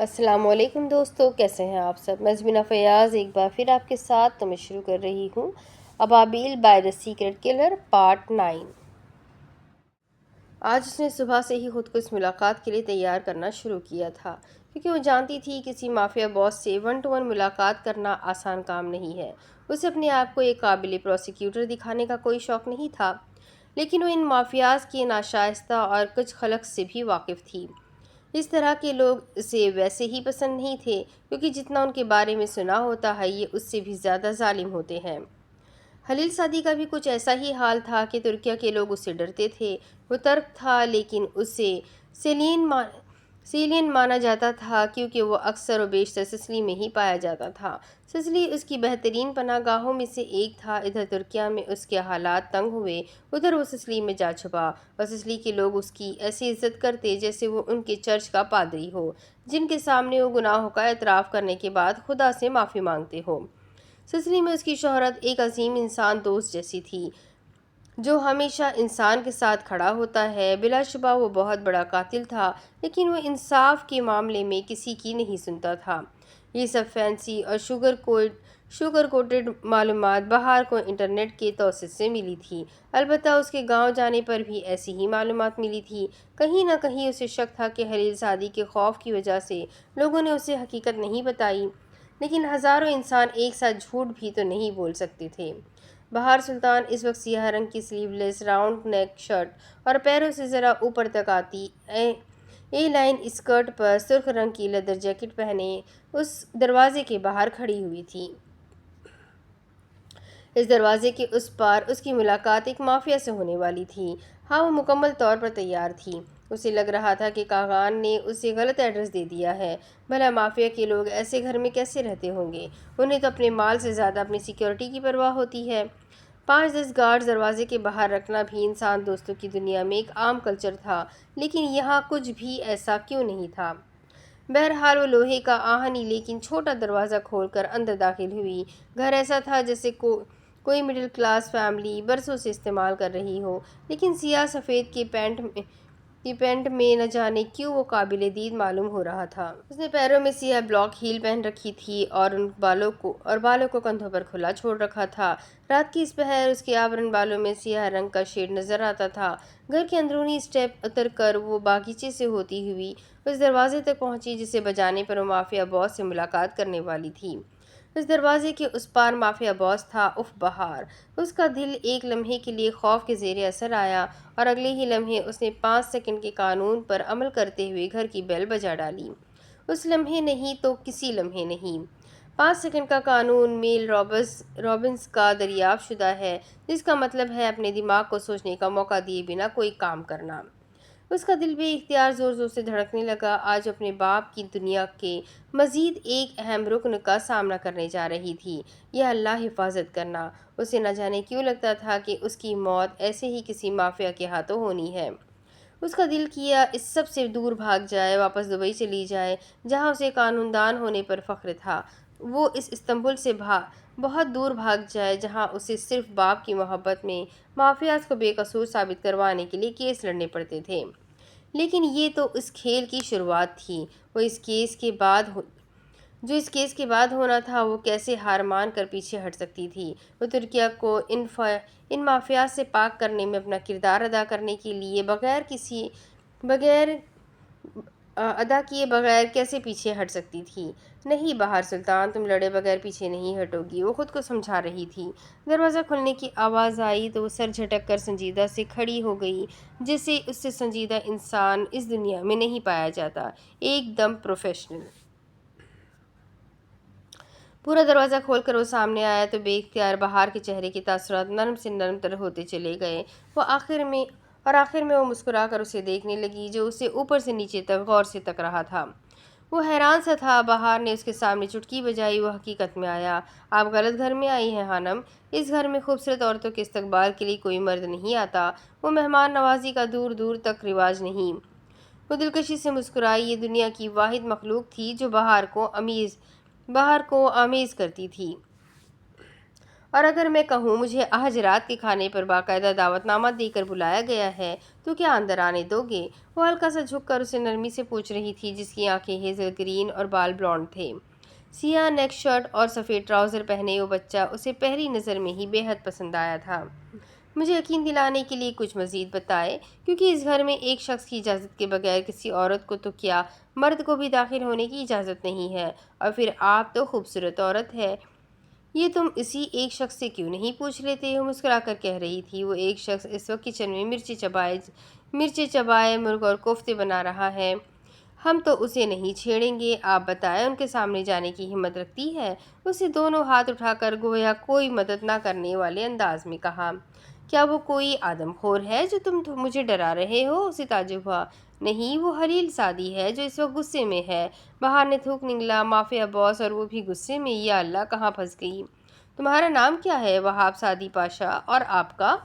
السلام علیکم دوستو، کیسے ہیں آپ سب؟ میں زمینہ فیاض ایک بار پھر آپ کے ساتھ میں شروع کر رہی ہوں ابابیل by the secret colour part 9۔ آج اس نے صبح سے ہی خود کو اس ملاقات کے لیے تیار کرنا شروع کیا تھا، کیونکہ وہ جانتی تھی کسی مافیا باس سے 1 to 1 ملاقات کرنا آسان کام نہیں ہے۔ اسے اپنے آپ کو ایک قابل پروسیکیوٹر دکھانے کا کوئی شوق نہیں تھا، لیکن وہ ان مافیاز کی ناشائستہ اور کچھ خلق سے بھی واقف تھی۔ اس طرح کے لوگ اسے ویسے ہی پسند نہیں تھے، کیونکہ جتنا ان کے بارے میں سنا ہوتا ہے یہ اس سے بھی زیادہ ظالم ہوتے ہیں۔ خلیل سعدی کا بھی کچھ ایسا ہی حال تھا کہ ترکیہ کے لوگ اس سے ڈرتے تھے۔ وہ ترک تھا لیکن اسے سیلین مانا جاتا تھا، کیونکہ وہ اکثر و بیشتر سسلی میں ہی پایا جاتا تھا۔ سسلی اس کی بہترین پناہ گاہوں میں سے ایک تھا۔ ادھر ترکیہ میں اس کے حالات تنگ ہوئے، ادھر وہ سسلی میں جا چھپا، اور سسلی کے لوگ اس کی ایسی عزت کرتے جیسے وہ ان کے چرچ کا پادری ہو، جن کے سامنے وہ گناہوں کا اعتراف کرنے کے بعد خدا سے معافی مانگتے ہو۔ سسلی میں اس کی شہرت ایک عظیم انسان دوست جیسی تھی، جو ہمیشہ انسان کے ساتھ کھڑا ہوتا ہے۔ بلا شبہ وہ بہت بڑا قاتل تھا، لیکن وہ انصاف کے معاملے میں کسی کی نہیں سنتا تھا۔ یہ سب فینسی اور شوگر کوٹڈ معلومات بہار کو انٹرنیٹ کے توسط سے ملی تھی۔ البتہ اس کے گاؤں جانے پر بھی ایسی ہی معلومات ملی تھی۔ کہیں نہ کہیں اسے شک تھا کہ خلیل سعدی کے خوف کی وجہ سے لوگوں نے اسے حقیقت نہیں بتائی، لیکن ہزاروں انسان ایک ساتھ جھوٹ بھی تو نہیں بول سکتے تھے۔ بہار سلطان اس وقت سیاہ رنگ کی سلیو لیس راؤنڈ نیک شرٹ اور پیروں سے ذرا اوپر تک آتی اے لائن اسکرٹ پر سرخ رنگ کی لیدر جیکٹ پہنے اس دروازے کے باہر کھڑی ہوئی تھی۔ اس دروازے کے اس پار اس کی ملاقات ایک مافیا سے ہونے والی تھی۔ ہاں، وہ مکمل طور پر تیار تھی۔ اسے لگ رہا تھا کہ کاغان نے اسے غلط ایڈریس دے دیا ہے۔ بھلا مافیا کے لوگ ایسے گھر میں کیسے رہتے ہوں گے؟ انہیں تو اپنے مال سے زیادہ اپنی سیکیورٹی کی پرواہ ہوتی ہے۔ 5-10 گارڈز دروازے کے باہر رکھنا بھی انسان دوستوں کی دنیا میں ایک عام کلچر تھا، لیکن یہاں کچھ بھی ایسا کیوں نہیں تھا؟ بہرحال وہ لوہے کا آہنی لیکن چھوٹا دروازہ کھول کر اندر داخل ہوئی۔ گھر ایسا تھا جیسے کوئی مڈل کلاس فیملی برسوں سے استعمال کر رہی ہو، لیکن سیاہ سفید کے پینٹ میں نہ جانے کیوں وہ قابل دید معلوم ہو رہا تھا۔ اس نے پیروں میں سیاہ بلاک ہیل پہن رکھی تھی اور بالوں کو کندھوں پر کھلا چھوڑ رکھا تھا۔ رات کی اس پہر اس کے آبرن بالوں میں سیاہ رنگ کا شیڈ نظر آتا تھا۔ گھر کے اندرونی اسٹیپ اتر کر وہ باغیچے سے ہوتی ہوئی اس دروازے تک پہنچی جسے بجانے پر وہ مافیا باس سے ملاقات کرنے والی تھی۔ اس دروازے کے اس پار مافیا باس تھا۔ اف بہار! اس کا دل ایک لمحے کے لیے خوف کے زیر اثر آیا، اور اگلے ہی لمحے اس نے 5 سیکنڈ کے قانون پر عمل کرتے ہوئے گھر کی بیل بجا ڈالی۔ اس لمحے نہیں تو کسی لمحے نہیں۔ 5 سیکنڈ کا قانون میل رابنس کا دریافت شدہ ہے، جس کا مطلب ہے اپنے دماغ کو سوچنے کا موقع دیے بنا کوئی کام کرنا۔ اس کا دل بے اختیار زور زور سے دھڑکنے لگا۔ آج اپنے باپ کی دنیا کے مزید ایک اہم رکن کا سامنا کرنے جا رہی تھی، یا اللہ حفاظت کرنا۔ اسے نہ جانے کیوں لگتا تھا کہ اس کی موت ایسے ہی کسی مافیا کے ہاتھوں ہونی ہے۔ اس کا دل کیا اس سب سے دور بھاگ جائے، واپس دبئی چلی جائے، جہاں اسے قانون دان ہونے پر فخر تھا۔ وہ اس استنبول سے بہت دور بھاگ جائے، جہاں اسے صرف باپ کی محبت میں مافیاز کو بے قصور ثابت کروانے کے لیے کیس لڑنے پڑتے تھے۔ لیکن یہ تو اس کھیل کی شروعات تھی۔ اس کیس کے بعد ہونا تھا، وہ کیسے ہار مان کر پیچھے ہٹ سکتی تھی؟ وہ ترکیہ کو ان مافیاز سے پاک کرنے میں اپنا کردار ادا کرنے کے لیے بغیر کیسے پیچھے ہٹ سکتی تھی؟ نہیں بہار سلطان، تم لڑے بغیر پیچھے نہیں ہٹو گی، وہ خود کو سمجھا رہی تھی۔ دروازہ کھلنے کی آواز آئی تو وہ سر جھٹک کر سنجیدہ سے کھڑی ہو گئی، جیسے اس سے سنجیدہ انسان اس دنیا میں نہیں پایا جاتا، ایک دم پروفیشنل۔ پورا دروازہ کھول کر وہ سامنے آیا تو بے اختیار بہار کے چہرے کے تاثرات نرم سے نرم تر ہوتے چلے گئے۔ آخر میں وہ مسکرا کر اسے دیکھنے لگی، جو اسے اوپر سے نیچے تک غور سے تک رہا تھا۔ وہ حیران سا تھا۔ بہار نے اس کے سامنے چٹکی بجائی۔ وہ حقیقت میں آیا۔ آپ غلط گھر میں آئی ہیں خانم۔ اس گھر میں خوبصورت عورتوں کے استقبال کے لیے کوئی مرد نہیں آتا۔ وہ مہمان نوازی کا دور دور تک رواج نہیں۔ وہ دلکشی سے مسکرائی۔ یہ دنیا کی واحد مخلوق تھی جو بہار کو آمیز کرتی تھی، اور اگر میں کہوں مجھے آج رات کے کھانے پر باقاعدہ دعوت نامہ دے کر بلایا گیا ہے تو کیا اندر آنے دو گے؟ وہ ہلکا سا جھک کر اسے نرمی سے پوچھ رہی تھی، جس کی آنکھیں ہیزل گرین اور بال بلونڈ تھے۔ سیاہ نیک شرٹ اور سفید ٹراؤزر پہنے وہ بچہ اسے پہلی نظر میں ہی بے حد پسند آیا تھا۔ مجھے یقین دلانے کے لیے کچھ مزید بتائے، کیونکہ اس گھر میں ایک شخص کی اجازت کے بغیر کسی عورت کو تو کیا مرد کو بھی داخل ہونے کی اجازت نہیں ہے، اور پھر آپ تو خوبصورت عورت ہے، یہ تم اسی ایک شخص سے کیوں نہیں پوچھ لیتے؟ وہ مسکرا کر کہہ رہی تھی۔ وہ ایک شخص اس وقت کچن میں مرچیں چبائے مرغ اور کوفتے بنا رہا ہے، ہم تو اسے نہیں چھیڑیں گے۔ آپ بتائیں ان کے سامنے جانے کی ہمت رکھتی ہے؟ اسے دونوں ہاتھ اٹھا کر گویا کوئی مدد نہ کرنے والے انداز میں کہا۔ کیا وہ کوئی آدم خور ہے جو تم مجھے ڈرا رہے ہو؟ اسے تعجب ہوا۔ نہیں، وہ حلیل سعدی ہے جو اس وقت غصے میں ہے۔ بہار نے تھوک نگلا۔ مافیا باس اور وہ بھی غصے میں؟ یا اللہ، کہاں پھنس گئی؟ تمہارا نام کیا ہے؟ وہاب سعدی پاشا۔ اور آپ کا؟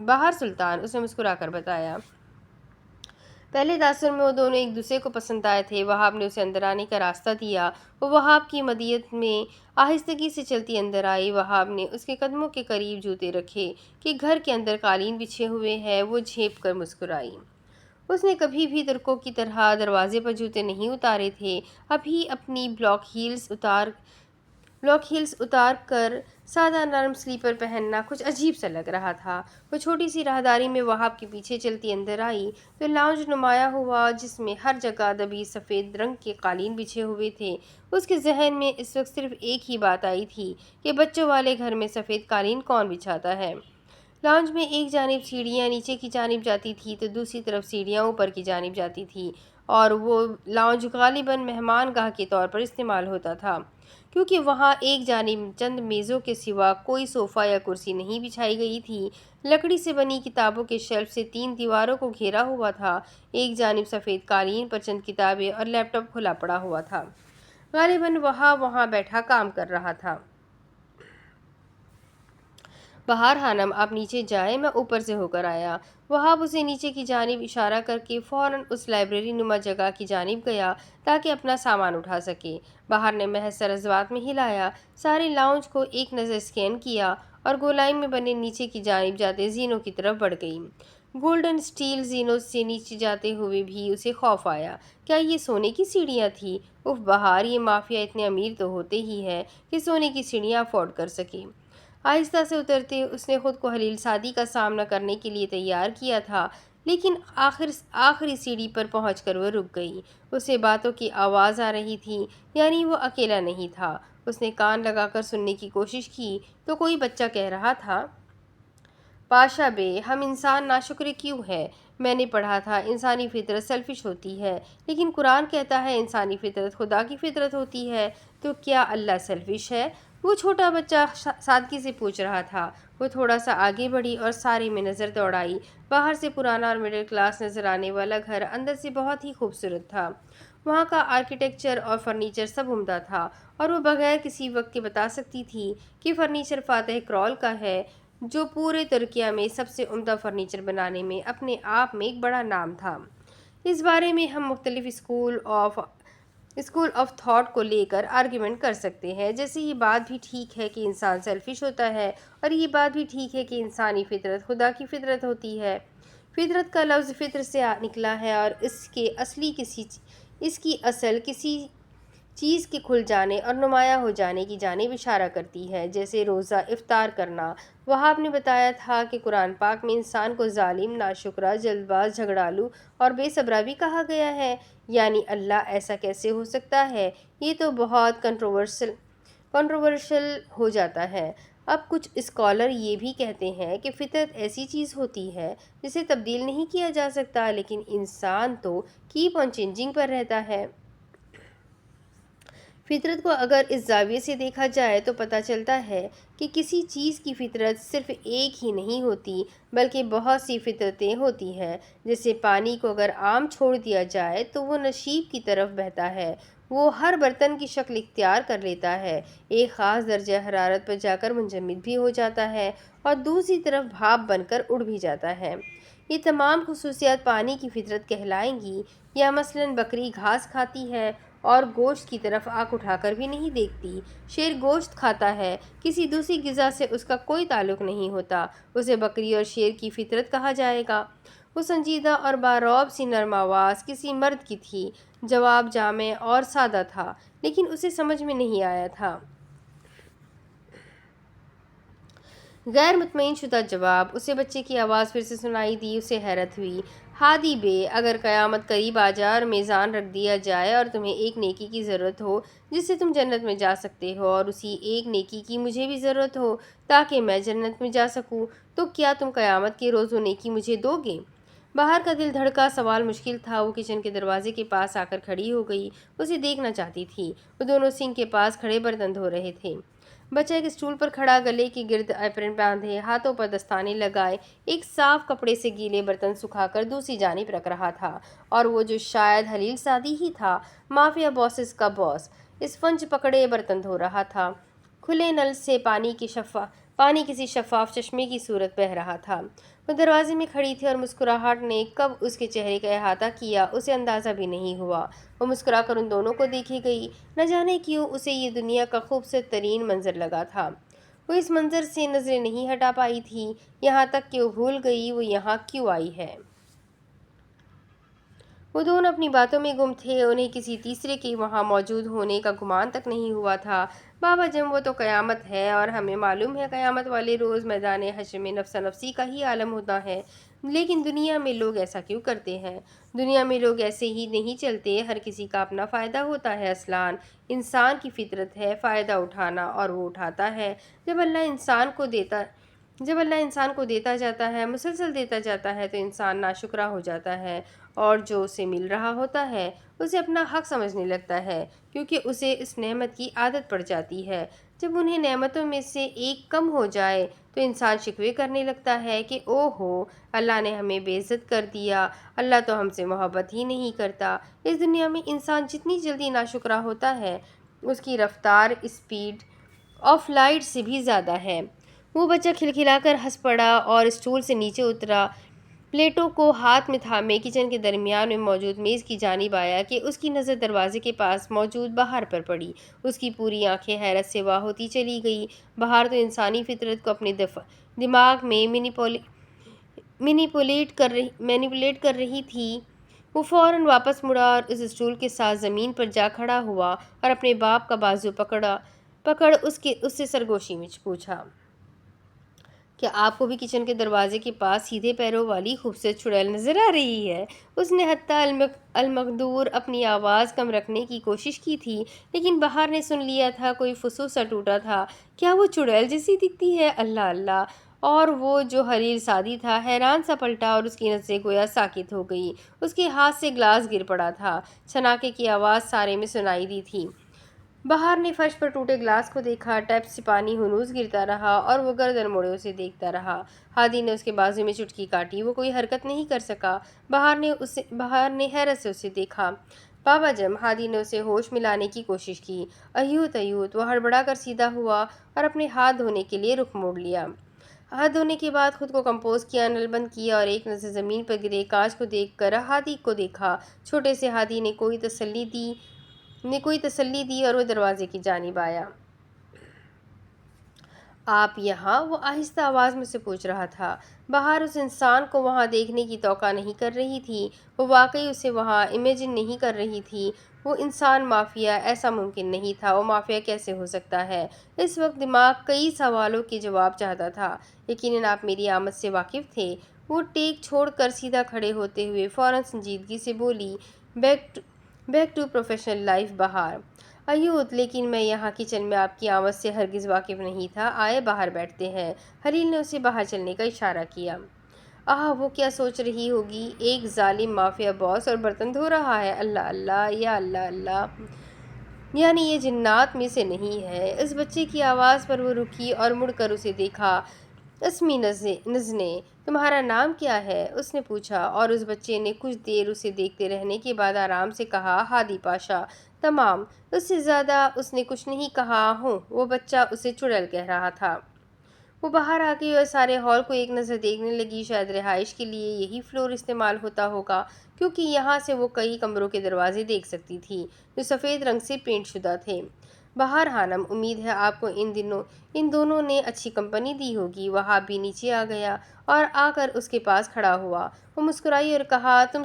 بہار سلطان، اس نے مسکرا کر بتایا۔ پہلے تاثر میں وہ دونوں ایک دوسرے کو پسند آئے تھے۔ وہاب نے اسے اندر آنے کا راستہ دیا۔ وہ وہاب کی مدیت میں آہستگی سے چلتی اندر آئی۔ وہاب نے اس کے قدموں کے قریب جوتے رکھے کہ گھر کے اندر قالین بچھے ہوئے ہیں۔ وہ جھیپ کر مسکرائی۔ اس نے کبھی بھی ترکوں کی طرح دروازے پر جوتے نہیں اتارے تھے۔ ابھی اپنی بلاک ہیلز اتار کر سادہ نرم سلیپر پہننا کچھ عجیب سا لگ رہا تھا۔ وہ چھوٹی سی راہداری میں وہاب کے پیچھے چلتی اندر آئی تو لاؤنج نمایاں ہوا، جس میں ہر جگہ دبی سفید رنگ کے قالین بچھے ہوئے تھے۔ اس کے ذہن میں اس وقت صرف ایک ہی بات آئی تھی کہ بچوں والے گھر میں سفید قالین کون بچھاتا ہے؟ لاؤنج میں ایک جانب سیڑھیاں نیچے کی جانب جاتی تھی تو دوسری طرف سیڑھیاں اوپر کی جانب جاتی تھی، اور وہ لاؤنج غالباً مہمان گاہ کے طور پر استعمال ہوتا تھا، کیونکہ وہاں ایک جانب چند میزوں کے سوا کوئی صوفہ یا کرسی نہیں بچھائی گئی تھی۔ لکڑی سے بنی کتابوں کے شیلف سے 3 دیواروں کو گھیرا ہوا تھا۔ ایک جانب سفید قالین پر چند کتابیں اور لیپ ٹاپ کھلا پڑا ہوا تھا۔ غالباً وہاں بیٹھا کام کر رہا تھا۔ بہار خانم، آپ نیچے جائیں، میں اوپر سے ہو کر آیا۔ وہاب اسے نیچے کی جانب اشارہ کر کے فوراً اس لائبریری نما جگہ کی جانب گیا تاکہ اپنا سامان اٹھا سکے۔ بہار نے محض سر ضباط میں ہلایا، سارے لاؤنج کو ایک نظر اسکین کیا اور گولائی میں بنے نیچے کی جانب جاتے زینوں کی طرف بڑھ گئی۔ گولڈن اسٹیل زینوں سے نیچے جاتے ہوئے بھی اسے خوف آیا۔ کیا یہ سونے کی سیڑھیاں تھیں؟ اف بہار، یہ مافیا اتنے امیر تو ہوتے ہی ہے کہ سونے کی سیڑھیاں افورڈ کر سکے۔ آہستہ سے اترتے اس نے خود کو حلیل سعدی کا سامنا کرنے کے لیے تیار کیا تھا، لیکن آخری سیڑھی پر پہنچ کر وہ رک گئی۔ اسے باتوں کی آواز آ رہی تھی، یعنی وہ اکیلا نہیں تھا۔ اس نے کان لگا کر سننے کی کوشش کی تو کوئی بچہ کہہ رہا تھا، پاشا بے، ہم انسان ناشکرے کیوں ہیں؟ میں نے پڑھا تھا انسانی فطرت سیلفش ہوتی ہے، لیکن قرآن کہتا ہے انسانی فطرت خدا کی فطرت ہوتی ہے، تو کیا اللہ سیلفش ہے؟ وہ چھوٹا بچہ سادگی سے پوچھ رہا تھا۔ وہ تھوڑا سا آگے بڑھی اور سارے میں نظر دوڑائی۔ باہر سے پرانا اور مڈل کلاس نظر آنے والا گھر اندر سے بہت ہی خوبصورت تھا۔ وہاں کا آرکیٹیکچر اور فرنیچر سب عمدہ تھا، اور وہ بغیر کسی وقت کے بتا سکتی تھی کہ فرنیچر فاتح کرول کا ہے، جو پورے ترکیہ میں سب سے عمدہ فرنیچر بنانے میں اپنے آپ میں ایک بڑا نام تھا۔ اس بارے میں ہم مختلف اسکول آف تھاٹ کو لے کر آرگیومنٹ کر سکتے ہیں، جیسے یہ بات بھی ٹھیک ہے کہ انسان سیلفش ہوتا ہے، اور یہ بات بھی ٹھیک ہے کہ انسانی فطرت خدا کی فطرت ہوتی ہے۔ فطرت کا لفظ فطر سے نکلا ہے اور اس کی اصل کسی چیز کے کھل جانے اور نمایاں ہو جانے کی جانب اشارہ کرتی ہے، جیسے روزہ افطار کرنا۔ وہاب نے بتایا تھا کہ قرآن پاک میں انسان کو ظالم، ناشکرا، جلد باز، جھگڑالو اور بے صبرا بھی کہا گیا ہے۔ یعنی اللہ ایسا کیسے ہو سکتا ہے؟ یہ تو بہت کنٹروورشل ہو جاتا ہے۔ اب کچھ اسکالر یہ بھی کہتے ہیں کہ فطرت ایسی چیز ہوتی ہے جسے تبدیل نہیں کیا جا سکتا، لیکن انسان تو کیپ آن چینجنگ پر رہتا ہے۔ فطرت کو اگر اس زاویے سے دیکھا جائے تو پتہ چلتا ہے کہ کسی چیز کی فطرت صرف ایک ہی نہیں ہوتی، بلکہ بہت سی فطرتیں ہوتی ہیں۔ جیسے پانی کو اگر عام چھوڑ دیا جائے تو وہ نشیب کی طرف بہتا ہے، وہ ہر برتن کی شکل اختیار کر لیتا ہے، ایک خاص درجہ حرارت پر جا کر منجمد بھی ہو جاتا ہے اور دوسری طرف بھاپ بن کر اڑ بھی جاتا ہے۔ یہ تمام خصوصیات پانی کی فطرت کہلائیں گی۔ یا مثلاً بکری گھاس کھاتی ہے اور گوشت کی طرف آنکھ اٹھا کر بھی نہیں دیکھتی۔ شیر گوشت کھاتا ہے، کسی دوسری غذا سے اس کا کوئی تعلق نہیں ہوتا، اسے بکری اور شیر کی فطرت کہا جائے گا۔ وہ سنجیدہ اور بارعب سی نرم آواز کسی مرد کی تھی۔ جواب جامع اور سادہ تھا، لیکن اسے سمجھ میں نہیں آیا تھا۔ غیر مطمئن شدہ جواب۔ اسے بچے کی آواز پھر سے سنائی دی۔ اسے حیرت ہوئی۔ ہادی بے، اگر قیامت قریب آ جائے اور میزان رکھ دیا جائے اور تمہیں ایک نیکی کی ضرورت ہو جس سے تم جنت میں جا سکتے ہو، اور اسی ایک نیکی کی مجھے بھی ضرورت ہو تاکہ میں جنت میں جا سکوں، تو کیا تم قیامت کے روز وہ نیکی مجھے دو گے؟ بہار کا دل دھڑکا۔ سوال مشکل تھا۔ وہ کچن کے دروازے کے پاس آ کر کھڑی ہو گئی۔ اسے دیکھنا چاہتی تھی۔ وہ دونوں سنک کے پاس کھڑے برتن دھو رہے تھے۔ بچہ ایک اسٹول پر کھڑا، گلے کے گرد ایپرن باندھے، ہاتھوں پر دستانے لگائے، ایک صاف کپڑے سے گیلے برتن سکھا کر دوسری جانب رکھ رہا تھا، اور وہ جو شاید خلیل سعدی ہی تھا، مافیا باسز کا باس، اسفنج پکڑے برتن دھو رہا تھا۔ کھلے نل سے پانی کسی شفاف چشمے کی صورت بہہ رہا تھا۔ وہ دروازے میں کھڑی تھی اور مسکراہٹ نے کب اس کے چہرے کا احاطہ کیا اسے اندازہ بھی نہیں ہوا۔ وہ مسکرا کر ان دونوں کو دیکھے گئی۔ نہ جانے کیوں اسے یہ دنیا کا خوبصورت ترین منظر لگا تھا۔ وہ اس منظر سے نظریں نہیں ہٹا پائی تھی، یہاں تک کہ وہ بھول گئی وہ یہاں کیوں آئی ہے۔ وہ دونوں اپنی باتوں میں گم تھے، انہیں کسی تیسرے کے وہاں موجود ہونے کا گمان تک نہیں ہوا تھا۔ بابا جم، وہ تو قیامت ہے، اور ہمیں معلوم ہے قیامت والے روز میدان حشر میں نفسا نفسی کا ہی عالم ہوتا ہے، لیکن دنیا میں لوگ ایسا کیوں کرتے ہیں؟ دنیا میں لوگ ایسے ہی نہیں چلتے، ہر کسی کا اپنا فائدہ ہوتا ہے اصلاً۔ انسان کی فطرت ہے فائدہ اٹھانا، اور وہ اٹھاتا ہے۔ جب اللہ انسان کو دیتا جاتا ہے، مسلسل دیتا جاتا ہے، تو انسان ناشکرا ہو جاتا ہے، اور جو اسے مل رہا ہوتا ہے اسے اپنا حق سمجھنے لگتا ہے، کیونکہ اسے اس نعمت کی عادت پڑ جاتی ہے۔ جب انہیں نعمتوں میں سے ایک کم ہو جائے تو انسان شکوے کرنے لگتا ہے کہ او ہو، اللہ نے ہمیں بے عزت کر دیا، اللہ تو ہم سے محبت ہی نہیں کرتا۔ اس دنیا میں انسان جتنی جلدی ناشکرا ہوتا ہے، اس کی رفتار اسپیڈ آف لائٹ سے بھی زیادہ ہے۔ وہ بچہ کھلکھلا کر ہنس پڑا اور اسٹول سے نیچے اترا، پلیٹوں کو ہاتھ میں تھامے کچن کے درمیان میں موجود میز کی جانب آیا کہ اس کی نظر دروازے کے پاس موجود بہار پر پڑی۔ اس کی پوری آنکھیں حیرت سے واہ ہوتی چلی گئی۔ بہار تو انسانی فطرت کو اپنے دماغ میں مینیپولیٹ کر رہی تھی۔ وہ فوراً واپس مڑا اور اس اسٹول کے ساتھ زمین پر جا کھڑا ہوا اور اپنے باپ کا بازو پکڑ اس سے سرگوشی میں پوچھا، کیا آپ کو بھی کچن کے دروازے کے پاس سیدھے پیروں والی خوبصورت چڑیل نظر آ رہی ہے؟ اس نے حتیٰ المقدور اپنی آواز کم رکھنے کی کوشش کی تھی، لیکن بہار نے سن لیا تھا، کوئی فسوں سا ٹوٹا تھا۔ کیا وہ چڑیل جیسی دکھتی ہے؟ اللہ اللہ! اور وہ جو خلیل سعدی تھا حیران سا پلٹا اور اس کی نظریں گویا ساکت ہو گئی۔ اس کے ہاتھ سے گلاس گر پڑا تھا، چھناکے کی آواز سارے میں سنائی دی تھی۔ بہار نے فرش پر ٹوٹے گلاس کو دیکھا، ٹیپ سے پانی ہنوز گرتا رہا اور وہ گردن موڑے اسے دیکھتا رہا۔ ہادی نے اس کے بازو میں چٹکی کاٹی، وہ کوئی حرکت نہیں کر سکا۔ بہار نے حیرت سے اسے دیکھا۔ بابا جم، ہادی نے اسے ہوش میں لانے کی کوشش کی۔ ایوت ایوت! وہ ہڑبڑا کر سیدھا ہوا اور اپنے ہاتھ دھونے کے لیے رخ موڑ لیا۔ ہاتھ دھونے کے بعد خود کو کمپوز کیا، نل بند کیا اور ایک نظر زمین پر گرے کانچ کو دیکھ کر ہادی کو دیکھا۔ چھوٹے سے ہادی نے کوئی تسلی دی اور وہ دروازے کی جانب آیا۔ آپ یہاں؟ وہ آہستہ آواز میں سے پوچھ رہا تھا۔ بہار اس انسان کو وہاں دیکھنے کی توقع نہیں کر رہی تھی، وہ واقعی اسے وہاں امیجن نہیں کر رہی تھی۔ وہ انسان مافیا؟ ایسا ممکن نہیں تھا، وہ مافیا کیسے ہو سکتا ہے؟ اس وقت دماغ کئی سوالوں کے جواب چاہتا تھا۔ یقیناً آپ میری آمد سے واقف تھے۔ وہ ٹیک چھوڑ کر سیدھا کھڑے ہوتے ہوئے فوراً سنجیدگی سے بولی، بیک ٹو پروفیشنل لائف بہار۔ ایوت! لیکن میں یہاں کچن میں آپ کی آمد سے ہرگز واقف نہیں تھا، آئے باہر بیٹھتے ہیں۔ خلیل نے اسے باہر چلنے کا اشارہ کیا۔ وہ کیا سوچ رہی ہوگی؟ ایک ظالم مافیا باس اور برتن دھو رہا ہے! اللہ اللہ! یا اللہ اللہ! یعنی یہ جنات میں سے نہیں ہے؟ اس بچے کی آواز پر وہ رکی اور مڑ کر اسے دیکھا۔ اسمی نزنے، تمہارا نام کیا ہے؟ اس نے پوچھا، اور اس بچے نے کچھ دیر اسے دیکھتے رہنے کے بعد آرام سے کہا، ہادی پاشا۔ تمام، اس سے زیادہ اس نے کچھ نہیں کہا۔ وہ بچہ اسے چڑیل کہہ رہا تھا۔ وہ باہر آ گئی اور سارے ہال کو ایک نظر دیکھنے لگی۔ شاید رہائش کے لیے یہی فلور استعمال ہوتا ہوگا، کیونکہ یہاں سے وہ کئی کمروں کے دروازے دیکھ سکتی تھی جو سفید رنگ سے پینٹ شدہ تھے۔ بہار خانم، امید ہے آپ کو ان دونوں نے اچھی کمپنی دی ہوگی۔ وہاب بھی نیچے آ گیا اور آ کر اس کے پاس کھڑا ہوا۔ وہ مسکرائی اور کہا، تم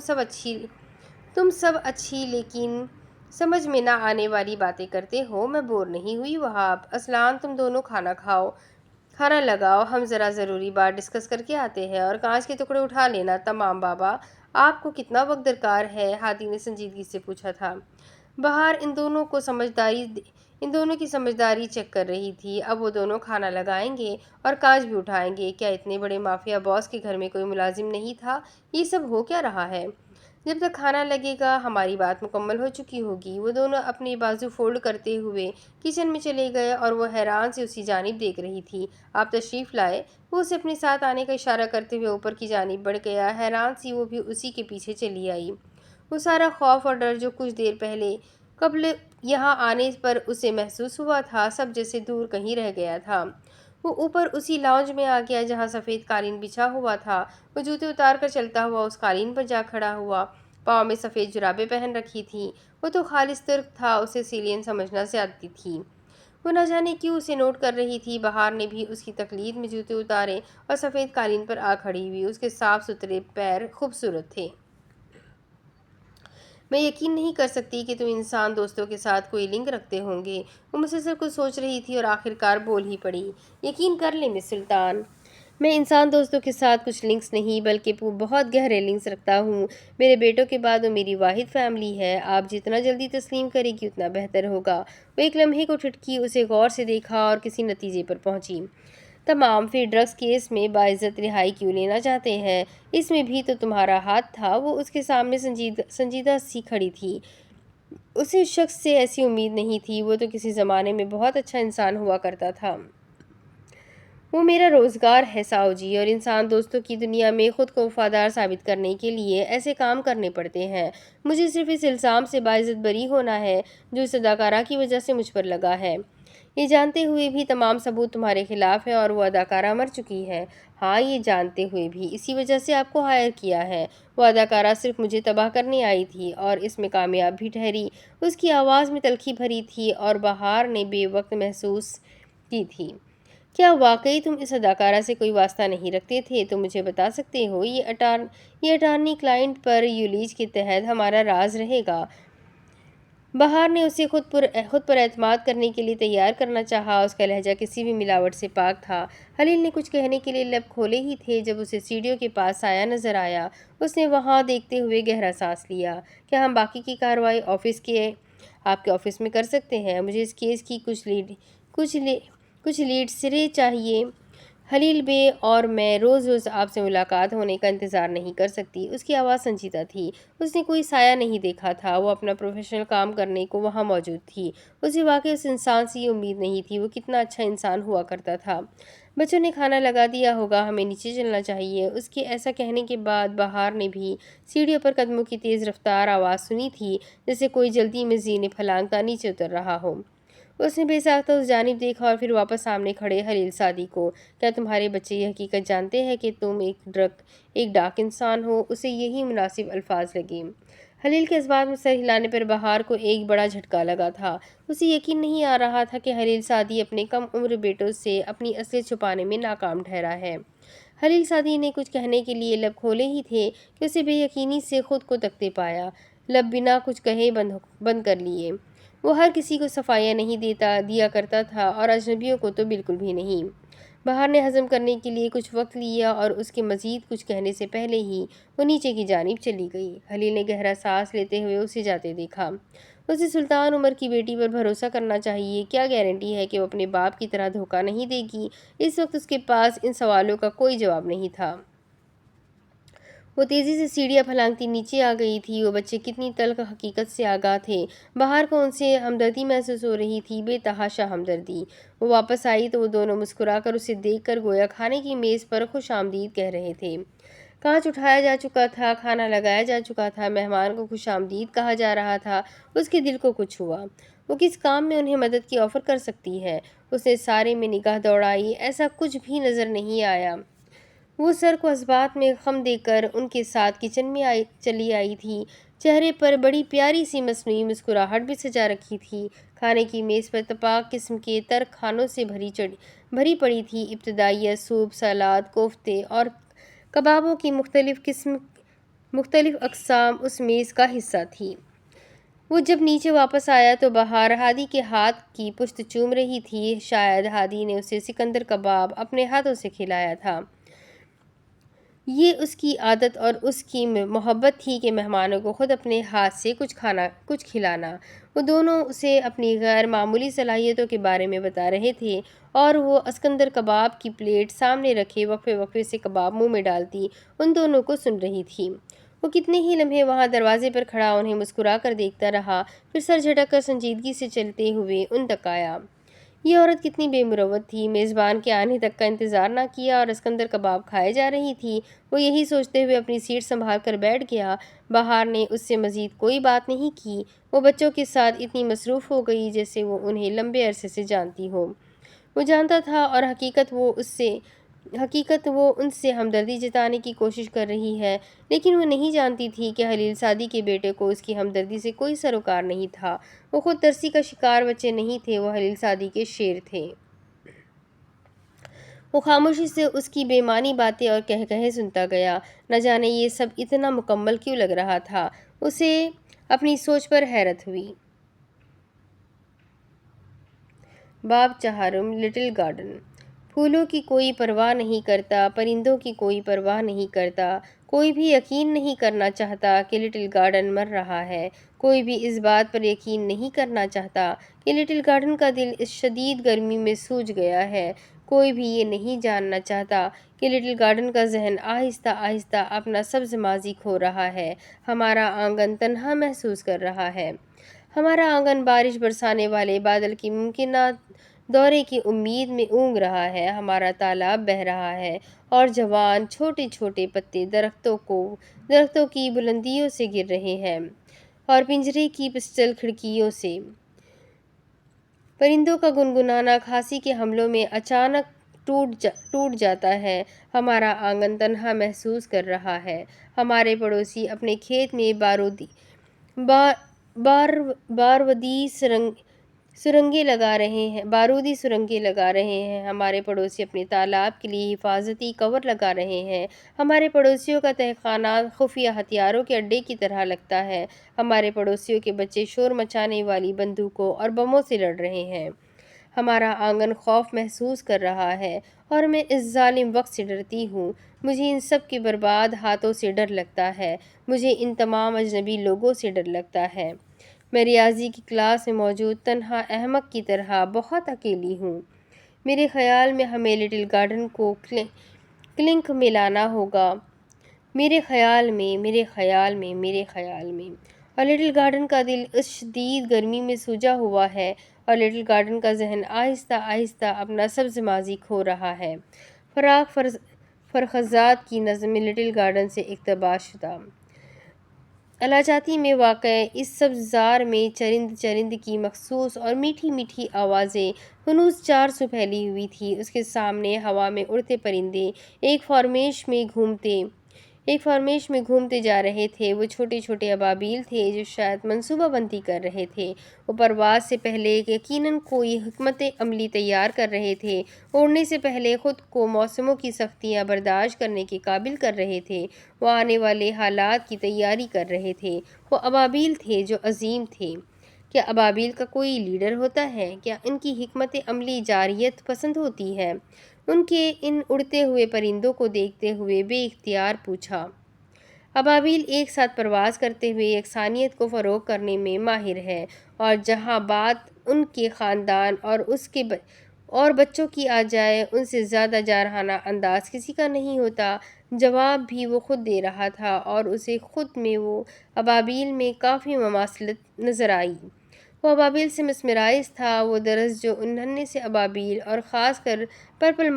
سب اچھی لیکن سمجھ میں نہ آنے والی باتیں کرتے ہو۔ میں بور نہیں ہوئی وہاب۔ اصلاً تم دونوں کھانا لگاؤ، ہم ذرا ضروری بات ڈسکس کر کے آتے ہیں، اور کانچ کے ٹکڑے اٹھا لینا۔ تمام بابا، آپ کو کتنا وقت درکار ہے؟ ہادی نے سنجیدگی سے پوچھا تھا۔ بہار ان دونوں کی سمجھداری چیک کر رہی تھی۔ اب وہ دونوں کھانا لگائیں گے اور کانچ بھی اٹھائیں گے۔ کیا اتنے بڑے مافیا باس کے گھر میں کوئی ملازم نہیں تھا؟ یہ سب ہو کیا رہا ہے؟ جب تک کھانا لگے گا ہماری بات مکمل ہو چکی ہوگی۔ وہ دونوں اپنے بازو فولڈ کرتے ہوئے کچن میں چلے گئے اور وہ حیران سے اسی جانب دیکھ رہی تھی۔ آپ تشریف لائے؟ وہ اسے اپنے ساتھ آنے کا اشارہ کرتے ہوئے اوپر کی جانب بڑھ گیا۔ حیران سی وہ بھی اسی کے پیچھے چلی آئی۔ وہ سارا خوف اور ڈر جو کچھ دیر قبل یہاں آنے پر اسے محسوس ہوا تھا، سب جیسے دور کہیں رہ گیا تھا۔ وہ اوپر اسی لاؤنج میں آ گیا جہاں سفید قالین بچھا ہوا تھا۔ وہ جوتے اتار کر چلتا ہوا اس قالین پر جا کھڑا ہوا۔ پاؤں میں سفید جرابیں پہن رکھی تھیں۔ وہ تو خالص ترک تھا، اسے سیلین سمجھنا زیادتی تھی۔ وہ نہ جانے کیوں اسے نوٹ کر رہی تھی۔ بہار نے بھی اس کی تقلید میں جوتے اتارے اور سفید قالین پر آ کھڑی ہوئی۔ اس کے صاف ستھرے پیر خوبصورت تھے۔ میں یقین نہیں کر سکتی کہ تم انسان دوستوں کے ساتھ کوئی لنک رکھتے ہوں گے۔ وہ مسلسل کچھ سوچ رہی تھی اور آخرکار بول ہی پڑی، یقین کر لیں مس سلطان، میں انسان دوستوں کے ساتھ کچھ لنکس نہیں بلکہ بہت گہرے لنکس رکھتا ہوں۔ میرے بیٹوں کے بعد وہ میری واحد فیملی ہے۔ آپ جتنا جلدی تسلیم کرے گی اتنا بہتر ہوگا۔ وہ ایک لمحے کو ٹھٹکی، اسے غور سے دیکھا اور کسی نتیجے پر پہنچی۔ تمام، پھر ڈرگس کیس میں باعزت رہائی کیوں لینا چاہتے ہیں؟ اس میں بھی تو تمہارا ہاتھ تھا۔ وہ اس کے سامنے سنجیدہ سی کھڑی تھی۔ اسے اس شخص سے ایسی امید نہیں تھی۔ وہ تو کسی زمانے میں بہت اچھا انسان ہوا کرتا تھا۔ وہ میرا روزگار ہے ساؤ جی، اور انسان دوستوں کی دنیا میں خود کو وفادار ثابت کرنے کے لیے ایسے کام کرنے پڑتے ہیں۔ مجھے صرف اس الزام سے باعزت بری ہونا ہے جو اس اداکارہ کی وجہ سے مجھ پر لگا ہے۔ یہ جانتے ہوئے بھی تمام ثبوت تمہارے خلاف ہیں اور وہ اداکارہ مر چکی ہے۔ ہاں، یہ جانتے ہوئے بھی اسی وجہ سے آپ کو ہائر کیا ہے۔ وہ اداکارہ صرف مجھے تباہ کرنے آئی تھی اور اس میں کامیاب بھی ٹھہری۔ اس کی آواز میں تلخی بھری تھی اور بہار نے بے وقت محسوس کی تھی۔ کیا واقعی تم اس اداکارہ سے کوئی واسطہ نہیں رکھتے تھے؟ تم مجھے بتا سکتے ہو؟ یہ اٹارنی کلائنٹ پریویلیج کے تحت ہمارا راز رہے گا۔ بہار نے اسے خود پر اعتماد کرنے کے لیے تیار کرنا چاہا۔ اس کا لہجہ کسی بھی ملاوٹ سے پاک تھا۔ خلیل نے کچھ کہنے کے لیے لب کھولے ہی تھے جب اسے سیڑھیوں کے پاس سایہ نظر آیا۔ اس نے وہاں دیکھتے ہوئے گہرا سانس لیا۔ کیا ہم باقی کی کارروائی آپ کے آفس میں کر سکتے ہیں؟ مجھے اس کیس کی کچھ لیڈ سرے چاہیے۔ خلیل بے اور میں روز آپ سے ملاقات ہونے کا انتظار نہیں کر سکتی۔ اس کی آواز سنجیدہ تھی۔ اس نے کوئی سایہ نہیں دیکھا تھا۔ وہ اپنا پروفیشنل کام کرنے کو وہاں موجود تھی۔ اسے واقعی اس انسان سے یہ امید نہیں تھی۔ وہ کتنا اچھا انسان ہوا کرتا تھا۔ بچوں نے کھانا لگا دیا ہوگا، ہمیں نیچے چلنا چاہیے۔ اس کے ایسا کہنے کے بعد بہار نے بھی سیڑھیوں پر قدموں کی تیز رفتار آواز سنی تھی، جیسے کوئی جلدی میں زینے پھلانگتا نیچے اتر رہا ہو۔ اس نے بے ساختہ اس جانب دیکھا اور پھر واپس سامنے کھڑے خلیل سعدی کو۔ کیا تمہارے بچے یہ حقیقت جانتے ہیں کہ تم ایک ڈاک انسان ہو؟ اسے یہی مناسب الفاظ لگے۔ خلیل کے اس بات میں سر ہلانے پر بہار کو ایک بڑا جھٹکا لگا تھا۔ اسے یقین نہیں آ رہا تھا کہ خلیل سعدی اپنے کم عمر بیٹوں سے اپنی اصلیت چھپانے میں ناکام ٹھہرا ہے۔ خلیل سعدی نے کچھ کہنے کے لیے لب کھولے ہی تھے کہ اسے بے یقینی سے خود کو تکتے پایا۔ لب بنا کچھ کہے بند کر لیے۔ وہ ہر کسی کو صفائیاں نہیں دیا کرتا تھا اور اجنبیوں کو تو بالکل بھی نہیں۔ بہار نے ہضم کرنے کے لیے کچھ وقت لیا اور اس کے مزید کچھ کہنے سے پہلے ہی وہ نیچے کی جانب چلی گئی۔ خلیل نے گہرا سانس لیتے ہوئے اسے جاتے دیکھا۔ اسے سلطان عمر کی بیٹی پر بھروسہ کرنا چاہیے۔ کیا گارنٹی ہے کہ وہ اپنے باپ کی طرح دھوکہ نہیں دے گی؟ اس وقت اس کے پاس ان سوالوں کا کوئی جواب نہیں تھا۔ وہ تیزی سے سیڑھیاں پھلانگتی نیچے آ گئی تھی۔ وہ بچے کتنی تلخ حقیقت سے آگاہ تھے۔ بہار کو ان سے ہمدردی محسوس ہو رہی تھی، بے تحاشا ہمدردی۔ وہ واپس آئی تو وہ دونوں مسکرا کر اسے دیکھ کر گویا کھانے کی میز پر خوش آمدید کہہ رہے تھے۔ کانچ اٹھایا جا چکا تھا، کھانا لگایا جا چکا تھا، مہمان کو خوش آمدید کہا جا رہا تھا۔ اس کے دل کو کچھ ہوا۔ وہ کس کام میں انہیں مدد کی آفر کر سکتی ہے؟ اس نے سارے میں نگاہ دوڑائی، ایسا کچھ بھی نظر نہیں آیا۔ وہ سر کو اسبات میں خم دے کر ان کے ساتھ کچن میں چلی آئی تھی۔ چہرے پر بڑی پیاری سی مصنوعی مسکراہٹ بھی سجا رکھی تھی۔ کھانے کی میز پر تپاک قسم کے تر کھانوں سے بھری پڑی تھی۔ ابتدائیت، سوپ، سلاد، کوفتے اور کبابوں کی مختلف اقسام اس میز کا حصہ تھی۔ وہ جب نیچے واپس آیا تو بہار ہادی کے ہاتھ کی پشت چوم رہی تھی۔ شاید ہادی نے اسے سکندر کباب اپنے ہاتھوں سے کھلایا تھا۔ یہ اس کی عادت اور اس کی محبت تھی کہ مہمانوں کو خود اپنے ہاتھ سے کچھ کھلانا۔ وہ دونوں اسے اپنی غیر معمولی صلاحیتوں کے بارے میں بتا رہے تھے اور وہ اسکندر کباب کی پلیٹ سامنے رکھے وقفے وقفے سے کباب منہ میں ڈالتی ان دونوں کو سن رہی تھی۔ وہ کتنے ہی لمحے وہاں دروازے پر کھڑا انہیں مسکرا کر دیکھتا رہا، پھر سر جھٹک کر سنجیدگی سے چلتے ہوئے ان تک آیا۔ یہ عورت کتنی بے مروت تھی، میزبان کے آنے تک کا انتظار نہ کیا اور اسکندر کباب کھائے جا رہی تھی۔ وہ یہی سوچتے ہوئے اپنی سیٹ سنبھال کر بیٹھ گیا۔ بہار نے اس سے مزید کوئی بات نہیں کی۔ وہ بچوں کے ساتھ اتنی مصروف ہو گئی جیسے وہ انہیں لمبے عرصے سے جانتی ہو۔ وہ جانتا تھا اور حقیقت وہ ان سے ہمدردی جتانے کی کوشش کر رہی ہے، لیکن وہ نہیں جانتی تھی کہ خلیل سعدی کے بیٹے کو اس کی ہمدردی سے کوئی سروکار نہیں تھا۔ وہ خود ترسی کا شکار بچے نہیں تھے، وہ خلیل سعدی کے شیر تھے۔ وہ خاموشی سے اس کی بے معنی باتیں اور کہے سنتا گیا۔ نہ جانے یہ سب اتنا مکمل کیوں لگ رہا تھا۔ اسے اپنی سوچ پر حیرت ہوئی۔ باب چہارم، لٹل گارڈن۔ پھولوں کی کوئی پرواہ نہیں کرتا، پرندوں کی کوئی پرواہ نہیں کرتا، کوئی بھی یقین نہیں کرنا چاہتا کہ لٹل گارڈن مر رہا ہے، کوئی بھی اس بات پر یقین نہیں کرنا چاہتا کہ لٹل گارڈن کا دل اس شدید گرمی میں سوج گیا ہے، کوئی بھی یہ نہیں جاننا چاہتا کہ لٹل گارڈن کا ذہن آہستہ آہستہ اپنا سبز ماضی کھو رہا ہے، ہمارا آنگن تنہا محسوس کر رہا ہے، ہمارا آنگن بارش برسانے والے بادل کی ممکنہ دورے کی امید میں اونگ رہا ہے، ہمارا تالاب بہہ رہا ہے اور جوان چھوٹے چھوٹے پتے درختوں کی بلندیوں سے گر رہے ہیں اور پنجرے کی پسٹل کھڑکیوں سے۔ پرندوں کا گنگنانا کھانسی کے حملوں میں اچانک ٹوٹ جاتا ہے، ہمارا آنگن تنہا محسوس کر رہا ہے، ہمارے پڑوسی اپنے کھیت میں بارودی سرنگیں لگا رہے ہیں، ہمارے پڑوسی اپنے تالاب کے لیے حفاظتی کور لگا رہے ہیں، ہمارے پڑوسیوں کا تہخانہ خفیہ ہتھیاروں کے اڈے کی طرح لگتا ہے، ہمارے پڑوسیوں کے بچے شور مچانے والی بندوقوں اور بموں سے لڑ رہے ہیں، ہمارا آنگن خوف محسوس کر رہا ہے اور میں اس ظالم وقت سے ڈرتی ہوں، مجھے ان سب کے برباد ہاتھوں سے ڈر لگتا ہے، مجھے ان تمام اجنبی لوگوں سے ڈر لگتا ہے، میں ریاضی کی کلاس میں موجود تنہا احمق کی طرح بہت اکیلی ہوں، میرے خیال میں ہمیں لٹل گارڈن کو کلنک میں لانا ہوگا، میرے خیال میں، اور لٹل گارڈن کا دل اس شدید گرمی میں سوجا ہوا ہے اور لٹل گارڈن کا ذہن آہستہ آہستہ اپنا سبز ماضی کھو رہا ہے۔ فراق فرخزاد کی نظم لٹل گارڈن سے اقتباس شدہ۔ الاچاتی میں واقع اس سبززار میں چرند کی مخصوص اور میٹھی میٹھی آوازیں ہنوز چار سو پھیلی ہوئی تھی، اس کے سامنے ہوا میں اڑتے پرندے ایک فارمیش میں گھومتے جا رہے تھے، وہ چھوٹے چھوٹے ابابیل تھے جو شاید منصوبہ بندی کر رہے تھے، وہ پرواز سے پہلے یقیناً کوئی حکمت عملی تیار کر رہے تھے، اڑنے سے پہلے خود کو موسموں کی سختیاں برداشت کرنے کے قابل کر رہے تھے، وہ آنے والے حالات کی تیاری کر رہے تھے، وہ ابابیل تھے جو عظیم تھے۔ کیا ابابیل کا کوئی لیڈر ہوتا ہے؟ کیا ان کی حکمت عملی جارحیت پسند ہوتی ہے؟ ان کے ان اڑتے ہوئے پرندوں کو دیکھتے ہوئے بے اختیار پوچھا۔ ابابیل ایک ساتھ پرواز کرتے ہوئے یکسانیت کو فروغ کرنے میں ماہر ہے، اور جہاں بات ان کے خاندان اور بچوں کی آ جائے، ان سے زیادہ جارحانہ انداز کسی کا نہیں ہوتا۔ جواب بھی وہ خود دے رہا تھا اور اسے خود میں وہ ابابیل میں کافی مماثلت نظر آئی۔ وہ ابابیل سے مسمرائز تھا، وہ درس جو ان ننھے سے ابابیل اور خاص کر پرپل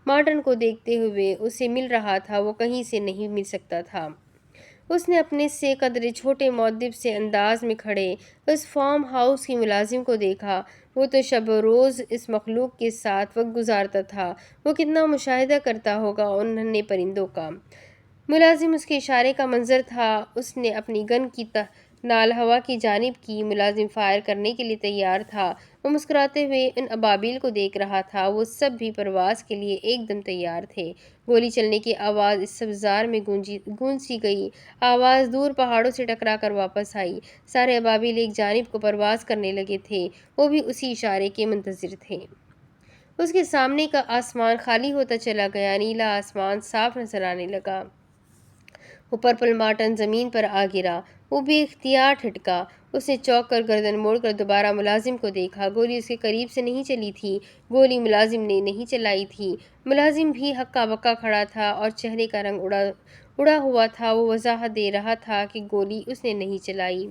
مارٹن کو دیکھتے ہوئے اسے مل رہا تھا، وہ کہیں سے نہیں مل سکتا تھا۔ اس نے اپنے سے قدرے چھوٹے مؤدب سے انداز میں کھڑے اس فارم ہاؤس کی ملازم کو دیکھا۔ وہ تو شب و روز اس مخلوق کے ساتھ وقت گزارتا تھا، وہ کتنا مشاہدہ کرتا ہوگا ان ننھے پرندوں کا۔ ملازم اس کے اشارے کا منظر تھا۔ اس نے اپنی گن کی نال ہوا کی جانب کی، ملازم فائر کرنے کے لیے تیار تھا۔ وہ مسکراتے ہوئے ان ابابیل کو دیکھ رہا تھا، وہ سب بھی پرواز کے لیے ایک دم تیار تھے۔ گولی چلنے کی آواز اس سبزار میں گونج سی گئی، آواز دور پہاڑوں سے ٹکرا کر واپس آئی۔ سارے ابابیل ایک جانب کو پرواز کرنے لگے تھے، وہ بھی اسی اشارے کے منتظر تھے۔ اس کے سامنے کا آسمان خالی ہوتا چلا گیا، نیلا آسمان صاف نظر آنے لگا۔ وہ پرپل مارٹن زمین پر آ گرا، وہ بے اختیار ٹھٹکا۔ اس نے چونک کر گردن موڑ کر دوبارہ ملازم کو دیکھا۔ گولی اس کے قریب سے نہیں چلی تھی، گولی ملازم نے نہیں چلائی تھی۔ ملازم بھی ہکا بکا کھڑا تھا اور چہرے کا رنگ اڑا ہوا تھا، وہ وضاحت دے رہا تھا کہ گولی اس نے نہیں چلائی۔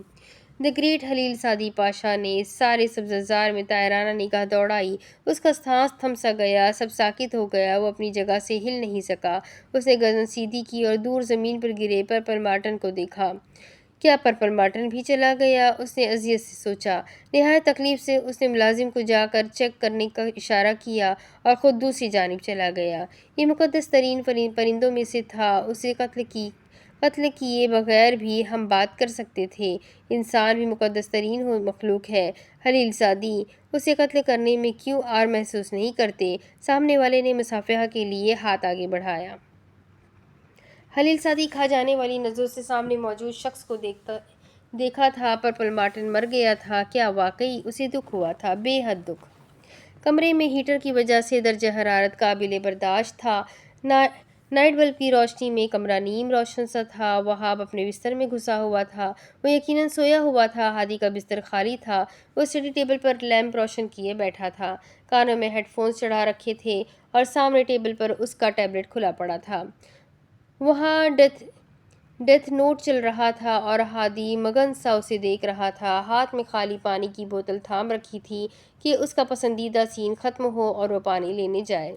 The great Khalil Saadi Pasha نے سارے سبززار میں طائرانہ نگاہ دوڑائی۔ اس کا سانس تھم سا گیا، سب ساکت ہو گیا، وہ اپنی جگہ سے ہل نہیں سکا۔ اس نے گردن سیدھی کی اور دور زمین پر گرے پرپل مارٹن کو دیکھا۔ کیا پرپل مارٹن بھی چلا گیا؟ اس نے اذیت سے سوچا۔ نہایت تکلیف سے اس نے ملازم کو جا کر چیک کرنے کا اشارہ کیا اور خود دوسری جانب چلا گیا۔ یہ مقدس ترین پرندوں میں سے تھا، اسے قتل کیے بغیر بھی ہم بات کر سکتے تھے۔ انسان بھی مقدس ترین مخلوق ہے خلیل سعدی، اسے قتل کرنے میں کیوں عار محسوس نہیں کرتے؟ سامنے والے نے مصافحہ کے لیے ہاتھ آگے بڑھایا۔ خلیل سعدی کھا جانے والی نظروں سے سامنے موجود شخص کو دیکھا تھا۔ پرپل مارٹن مر گیا تھا کیا؟ واقعی اسے دکھ ہوا تھا، بے حد دکھ۔ کمرے میں ہیٹر کی وجہ سے درجہ حرارت قابل برداشت تھا۔ نائٹ بلب کی روشنی میں کمرہ نیم روشن سا تھا۔ وہاب اپنے بستر میں گھسا ہوا تھا، وہ یقیناً سویا ہوا تھا۔ ہادی کا بستر خالی تھا، وہ اسٹڈی ٹیبل پر لیمپ روشن کیے بیٹھا تھا، کانوں میں ہیڈ فونز چڑھا رکھے تھے اور سامنے ٹیبل پر اس کا ٹیبلٹ کھلا پڑا تھا۔ وہاں ڈیتھ نوٹ چل رہا تھا اور ہادی مگن سا اسے دیکھ رہا تھا۔ ہاتھ میں خالی پانی کی بوتل تھام رکھی تھی کہ اس کا پسندیدہ سین ختم ہو اور وہ پانی لینے جائے۔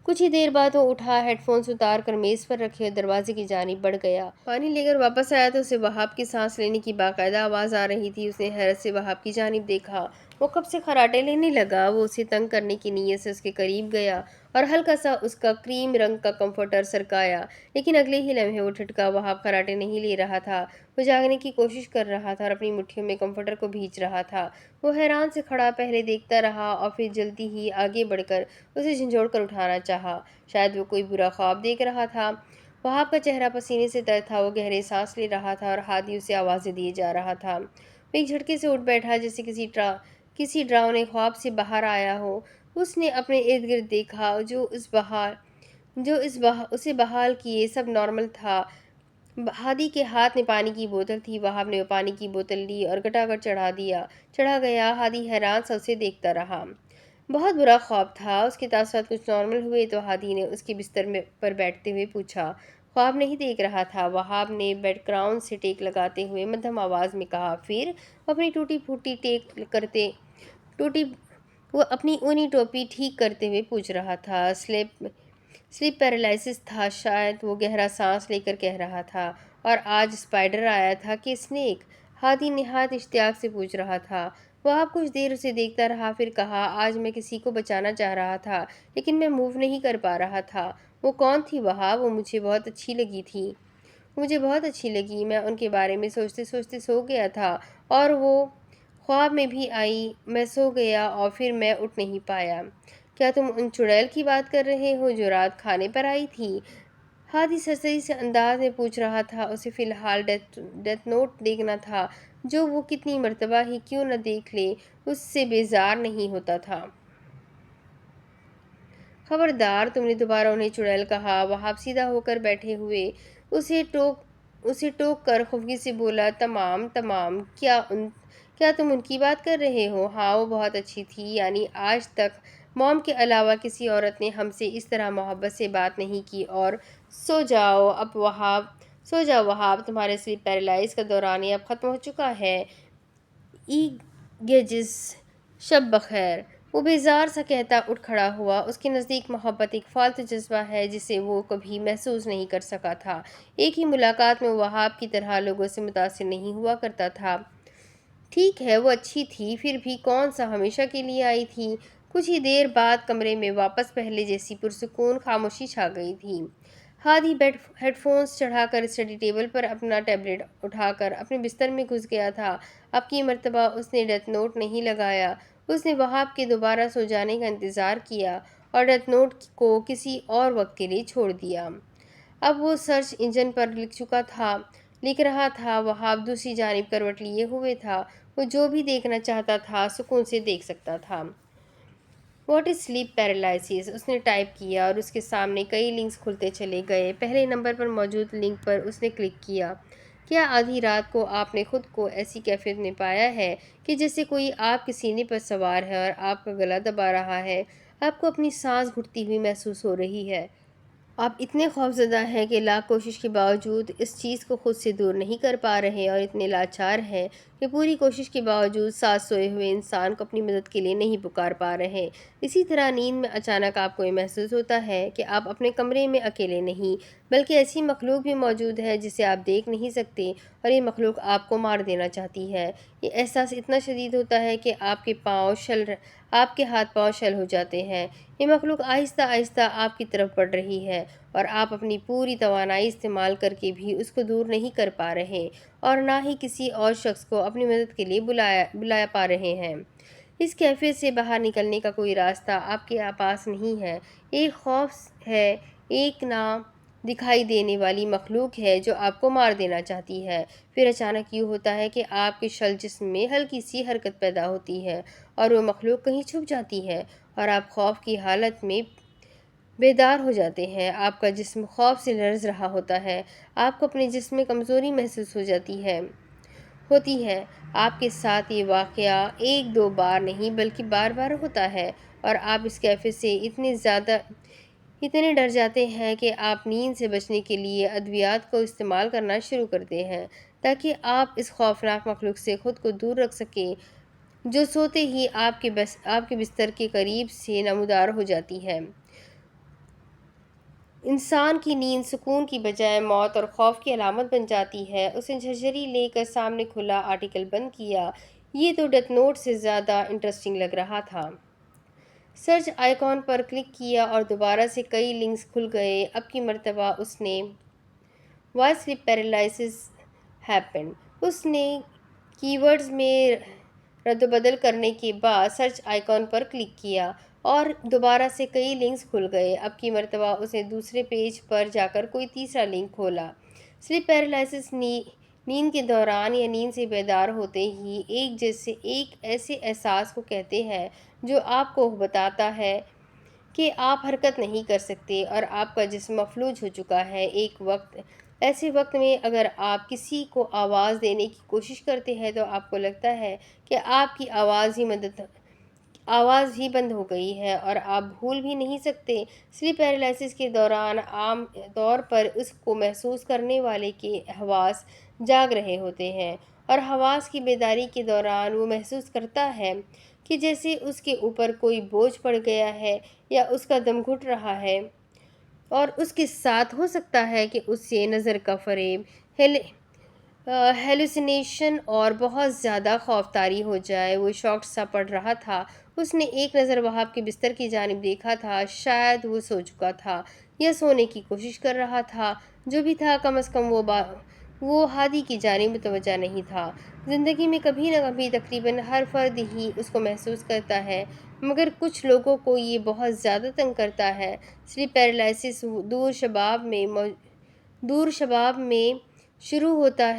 کچھ ہی دیر بعد وہ اٹھا، ہیڈ فونز اتار کر میز پر رکھے اور دروازے کی جانب بڑھ گیا۔ پانی لے کر واپس آیا تو اسے وہاب کی سانس لینے کی باقاعدہ آواز آ رہی تھی۔ اس نے حیرت سے وہاب کی جانب دیکھا، وہ کب سے خراٹے لینے لگا۔ وہ اسے تنگ کرنے کی نیت سے اس کے قریب گیا اور ہلکا سا اس کا کریم رنگ کا کمفرٹر سرکایا، لیکن اگلے ہی لمحے وہ ٹھٹکا۔ وہاب خراٹے نہیں لے رہا تھا، وہ جاگنے کی کوشش کر رہا تھا اور اپنی مٹھیوں میں کمفرٹر کو بھینچ رہا تھا۔ وہ حیران سے کھڑا، پہلے دیکھتا رہا اور پھر جلدی ہی آگے بڑھ کر اسے جھنجھوڑ کر اٹھانا چاہا، شاید وہ کوئی برا خواب دیکھ رہا تھا۔ وہاب کا چہرہ پسینے سے تر تھا، وہ گہرے سانس لے رہا تھا اور ہادی اسے آوازیں دیے جا رہا تھا۔ وہ ایک جھٹکے سے اٹھ بیٹھا جیسے کسی ڈراؤنے خواب سے باہر آیا ہو۔ اس نے اپنے ارد گرد دیکھا، جو اسے بحال کیے سب نارمل تھا۔ ہادی کے ہاتھ میں پانی کی بوتل تھی، وہاب نے وہ پانی کی بوتل لی اور گٹا گٹ چڑھا گیا۔ ہادی حیران سا اسے دیکھتا رہا۔ بہت برا خواب تھا۔ اس کے تاثرات کچھ نارمل ہوئے تو ہادی نے اس کے بستر پر بیٹھتے ہوئے پوچھا۔ خواب نہیں دیکھ رہا تھا، وہاب نے بیڈ کراؤن سے ٹیک لگاتے ہوئے مدھم آواز میں کہا۔ پھر وہ اپنی اونی ٹوپی ٹھیک کرتے ہوئے پوچھ رہا تھا۔ سلیپ پیرالائسس تھا شاید، وہ گہرا سانس لے کر کہہ رہا تھا۔ اور آج اسپائڈر آیا تھا کہ اسنیک؟ ہادی نہایت اشتیاق سے پوچھ رہا تھا۔ وہاب کچھ دیر اسے دیکھتا رہا، پھر کہا، آج میں کسی کو بچانا چاہ رہا تھا لیکن میں موو نہیں کر پا رہا تھا۔ وہ کون تھی وہاب؟ وہ مجھے بہت اچھی لگی، میں ان کے بارے میں سوچتے سوچتے سو گیا تھا اور وہ خواب میں بھی آئی، میں سو گیا اور پھر میں اٹھ نہیں پایا۔ کیا تم ان چڑیل کی بات کر رہے ہو جو رات کھانے پر آئی تھی؟ ہادی سرسری سے انداز میں پوچھ رہا تھا۔ اسے فی الحال ڈیتھ نوٹ دیکھنا تھا، جو وہ کتنی مرتبہ ہی کیوں نہ دیکھ لے، اس سے بیزار نہیں ہوتا تھا۔ خبردار، تم نے دوبارہ انہیں چڑیل کہا۔ وہاب سیدھا ہو کر بیٹھے ہوئے اسے ٹوک کر خفگی سے بولا، تمام، کیا تم ان کی بات کر رہے ہو؟ ہاں، وہ بہت اچھی تھی، یعنی آج تک موم کے علاوہ کسی عورت نے ہم سے اس طرح محبت سے بات نہیں کی۔ اور سو جاؤ وہاب، تمہارے سلیپ پیرالائسس کا دورانیہ اب ختم ہو چکا ہے۔ ای گیجز، شب بخیر۔ وہ بیزار سا کہتا اٹھ کھڑا ہوا۔ اس کے نزدیک محبت ایک فالتو جذبہ ہے جسے وہ کبھی محسوس نہیں کر سکا تھا۔ ایک ہی ملاقات میں وہاب کی طرح لوگوں سے متاثر نہیں ہوا کرتا تھا۔ ٹھیک ہے وہ اچھی تھی، پھر بھی کون سا ہمیشہ کے لیے آئی تھی۔ کچھ ہی دیر بعد کمرے میں واپس پہلے جیسی پرسکون خاموشی چھا گئی تھی۔ ہادی ہیڈ فونز چڑھا کر اسٹڈی ٹیبل پر اپنا ٹیبلٹ اٹھا کر اپنے بستر میں گھس گیا تھا۔ اب کی مرتبہ اس نے ڈیتھ نوٹ نہیں لگایا۔ اس نے وہاب کے دوبارہ سو جانے کا انتظار کیا اور ڈیتھ نوٹ کو کسی اور وقت کے لیے چھوڑ دیا۔ اب وہ سرچ انجن پر لکھ رہا تھا۔ وہاب دوسری جانب کروٹ لیے ہوئے تھا۔ وہ جو بھی دیکھنا چاہتا تھا سکون سے دیکھ سکتا تھا۔ واٹ از سلیپ پیرالائسس، اس نے ٹائپ کیا اور اس کے سامنے کئی لنکس کھلتے چلے گئے۔ پہلے نمبر پر موجود لنک پر اس نے کلک کیا۔ کیا آدھی رات کو آپ نے خود کو ایسی کیفیت میں پایا ہے کہ جیسے کوئی آپ کے سینے پر سوار ہے اور آپ کا گلا دبا رہا ہے؟ آپ کو اپنی سانس گھٹتی ہوئی محسوس ہو رہی ہے۔ آپ اتنے خوفزدہ ہیں کہ لاکھ کوشش کے باوجود اس چیز کو خود سے دور نہیں کر پا رہے اور اتنے لاچار ہیں کہ پوری کوشش کے باوجود ساتھ سوئے ہوئے انسان کو اپنی مدد کے لیے نہیں پکار پا رہے۔ اسی طرح نیند میں اچانک آپ کو یہ محسوس ہوتا ہے کہ آپ اپنے کمرے میں اکیلے نہیں بلکہ ایسی مخلوق بھی موجود ہے جسے آپ دیکھ نہیں سکتے اور یہ مخلوق آپ کو مار دینا چاہتی ہے۔ یہ احساس اتنا شدید ہوتا ہے کہ آپ کے ہاتھ پاؤں شل ہو جاتے ہیں۔ یہ مخلوق آہستہ آہستہ آپ کی طرف بڑھ رہی ہے اور آپ اپنی پوری توانائی استعمال کر کے بھی اس کو دور نہیں کر پا رہے اور نہ ہی کسی اور شخص کو اپنی مدد کے لیے بلایا پا رہے ہیں۔ اس کیفیت سے باہر نکلنے کا کوئی راستہ آپ کے پاس نہیں ہے۔ ایک خوف ہے، ایک نہ دکھائی دینے والی مخلوق ہے جو آپ کو مار دینا چاہتی ہے۔ پھر اچانک یوں ہوتا ہے کہ آپ کے شل جسم میں ہلکی سی حرکت پیدا ہوتی ہے اور وہ مخلوق کہیں چھپ جاتی ہے اور آپ خوف کی حالت میں بیدار ہو جاتے ہیں۔ آپ کا جسم خوف سے لرز رہا ہوتا ہے۔ آپ کو اپنے جسم میں کمزوری محسوس ہوتی ہے۔ آپ کے ساتھ یہ واقعہ ایک دو بار نہیں بلکہ بار بار ہوتا ہے اور آپ اس کیفیت سے اتنے ڈر جاتے ہیں کہ آپ نیند سے بچنے کے لیے ادویات کو استعمال کرنا شروع کرتے ہیں تاکہ آپ اس خوفناک مخلوق سے خود کو دور رکھ سکیں جو سوتے ہی آپ کے بستر کے قریب سے نمودار ہو جاتی ہے۔ انسان کی نیند سکون کی بجائے موت اور خوف کی علامت بن جاتی ہے۔ اس نے جھرجھری لے کر سامنے کھلا آرٹیکل بند کیا۔ یہ تو ڈیتھ نوٹ سے زیادہ انٹرسٹنگ لگ رہا تھا۔ سرچ آئیکن پر کلک کیا اور دوبارہ سے کئی لنکس کھل گئے۔ اب کی مرتبہ اس نے وائی سلیپ پیرالائسس ہیپنڈ اس نے کی ورڈز میں رد و بدل کرنے کے بعد سرچ آئیکن پر کلک کیا اور دوبارہ سے کئی لنکس کھل گئے۔ اب کی مرتبہ اس نے دوسرے پیج پر جا کر کوئی تیسرا لنک کھولا۔ سلیپ پیرالائسس نیند کے دوران یا نیند سے بیدار ہوتے ہی ایک ایسے احساس کو کہتے ہیں جو آپ کو بتاتا ہے کہ آپ حرکت نہیں کر سکتے اور آپ کا جسم مفلوج ہو چکا ہے۔ ایسے وقت میں اگر آپ کسی کو آواز دینے کی کوشش کرتے ہیں تو آپ کو لگتا ہے کہ آپ کی آواز ہی بند ہو گئی ہے اور آپ بھول بھی نہیں سکتے۔ سلیپ پیرالائسس کے دوران عام طور پر اس کو محسوس کرنے والے کے حواس جاگ رہے ہوتے ہیں اور حواس کی بیداری کے دوران وہ محسوس کرتا ہے کہ جیسے اس کے اوپر کوئی بوجھ پڑ گیا ہے یا اس کا دم گھٹ رہا ہے اور اس کے ساتھ ہو سکتا ہے کہ اس سے نظر کا فریب، ہیلوسینیشن اور بہت زیادہ خوف طاری ہو جائے۔ وہ شاکڈ سا پڑ رہا تھا۔ اس نے ایک نظر وہاب کے بستر کی جانب دیکھا تھا۔ شاید وہ سو چکا تھا یا سونے کی کوشش کر رہا تھا۔ جو بھی تھا کم از کم وہ ہادی کی جانب متوجہ نہیں تھا۔ زندگی میں کبھی نہ کبھی تقریباً ہر فرد ہی اس کو محسوس کرتا ہے مگر کچھ لوگوں کو یہ بہت زیادہ تنگ کرتا ہے۔ سلیپ پیرالائسس دور شباب میں شروع ہوتا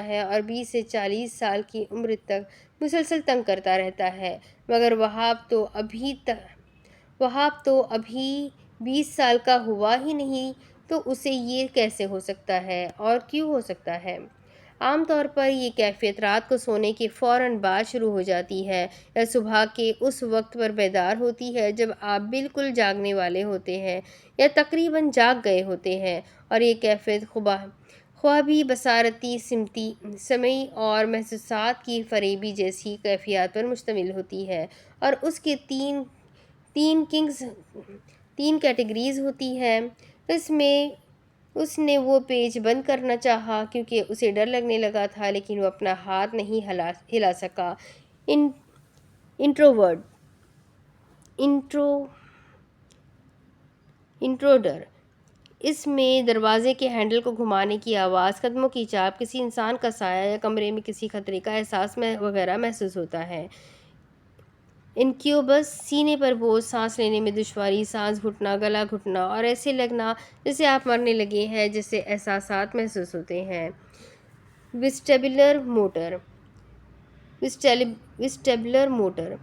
ہے اور 20 سے 40 سال کی عمر تک مسلسل تنگ کرتا رہتا ہے۔ مگر وہاب تو ابھی 20 سال کا ہوا ہی نہیں تو اسے یہ کیسے ہو سکتا ہے اور کیوں ہو سکتا ہے؟ عام طور پر یہ کیفیت رات کو سونے کے فوراً بعد شروع ہو جاتی ہے یا صبح کے اس وقت پر بیدار ہوتی ہے جب آپ بالکل جاگنے والے ہوتے ہیں یا تقریباً جاگ گئے ہوتے ہیں، اور یہ کیفیت خوابی، بصارتی، سمعی اور محسوسات کی فریبی جیسی کیفیات پر مشتمل ہوتی ہے، اور اس کے تین کیٹیگریز ہوتی ہے۔ اس نے وہ پیج بند کرنا چاہا کیونکہ اسے ڈر لگنے لگا تھا، لیکن وہ اپنا ہاتھ نہیں ہلا سکا۔ انٹروڈر، اس میں دروازے کے ہینڈل کو گھمانے کی آواز، قدموں کی چاپ، کسی انسان کا سایہ یا کمرے میں کسی خطرے کا احساس وغیرہ محسوس ہوتا ہے۔ انکیوبس، سینے پر بوجھ، سانس لینے میں دشواری، سانس گھٹنا، گلا گھٹنا اور ایسے لگنا جیسے آپ مرنے لگے ہیں جیسے احساسات محسوس ہوتے ہیں۔ ویسٹیبولر موٹر،